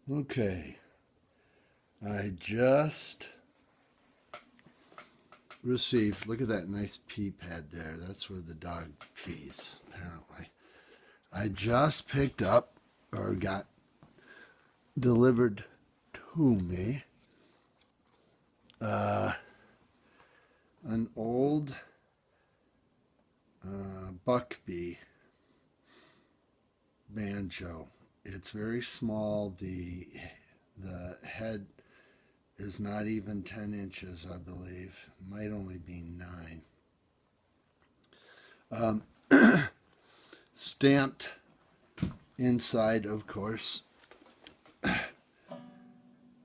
Okay, I just received, look at that nice pee pad there. That's where the dog pees, apparently. I just picked up or got delivered to me uh, an old Buckbee banjo. It's very small. The head is not even 10 inches, I believe. It might only be 9. Stamped inside, of course,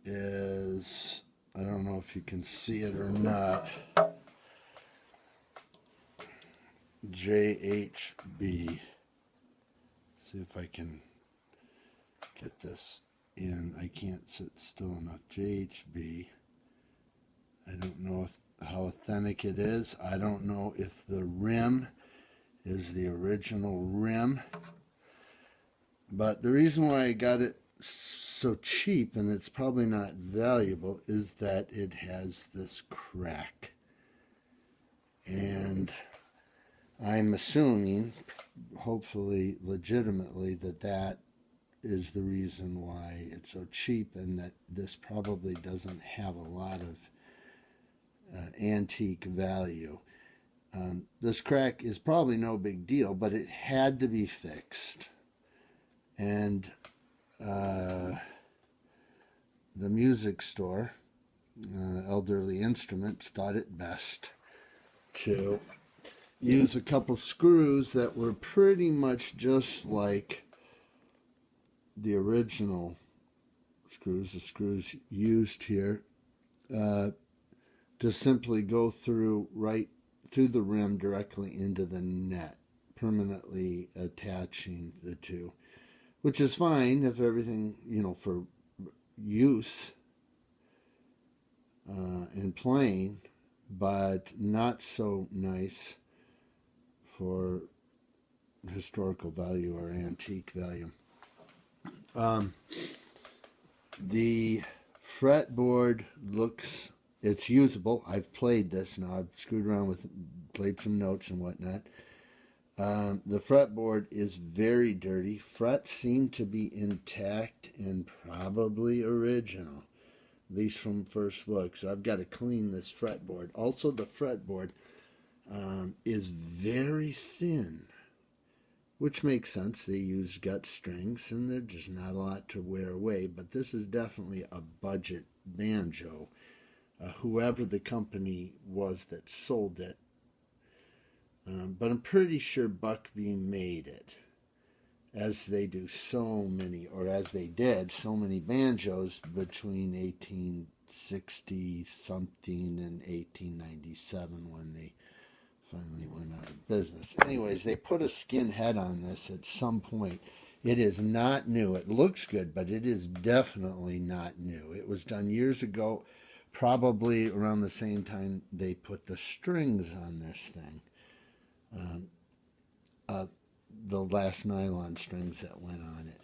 is, I don't know if you can see it or not, JHB. See if I can get this in. I can't sit still enough. JHB. I don't know how authentic it is. I don't know if the rim is the original rim. But the reason why I got it so cheap, and it's probably not valuable, is that it has this crack. And I'm assuming, hopefully legitimately, that is the reason why it's so cheap, and that this probably doesn't have a lot of antique value. This crack is probably no big deal, but it had to be fixed. And the music store, Elderly Instruments, thought it best to use a couple screws that were pretty much just like the original screws, the screws used here, to simply go through right through the rim directly into the net, permanently attaching the two, which is fine if everything, for use and playing, but not so nice for historical value or antique value. The fretboard it's usable. I've played this now. I've screwed around with it, played some notes and whatnot. The fretboard is very dirty. Frets seem to be intact and probably original, at least from first look. So I've got to clean this fretboard. Also, the fretboard is very thin, which makes sense. They use gut strings and there's just not a lot to wear away. But this is definitely a budget banjo. Whoever the company was that sold it, but I'm pretty sure Buckbee made it, as they did so many banjos between 1860 something and 1897 when they finally went out of business. Anyways, they put a skin head on this at some point. It is not new. It looks good, but it is definitely not new. It was done years ago, probably around the same time they put the strings on this thing. The last nylon strings that went on it.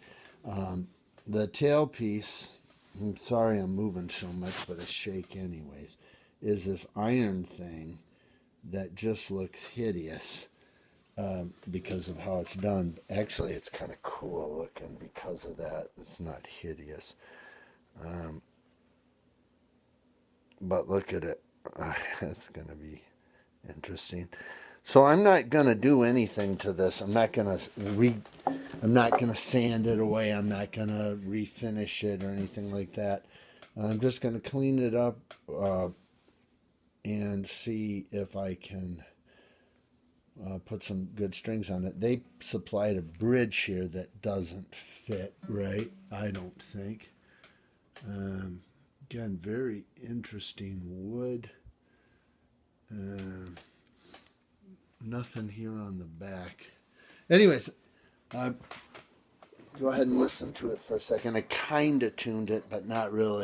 The tailpiece, I'm sorry I'm moving so much, but I shake anyways, is this iron thing that just looks hideous because of how it's done. Actually, it's kind of cool looking because of that. It's not hideous. But look at it. It's going to be interesting. So I'm not going to do anything to this. I'm not going to sand it away. I'm not going to refinish it or anything like that. I'm just going to clean it up and see if I can put some good strings on it. They supplied a bridge here that doesn't fit right, I don't think. Again, very interesting wood. Nothing here on the back. Anyways, go ahead and listen to it for a second. I kind of tuned it, but not really.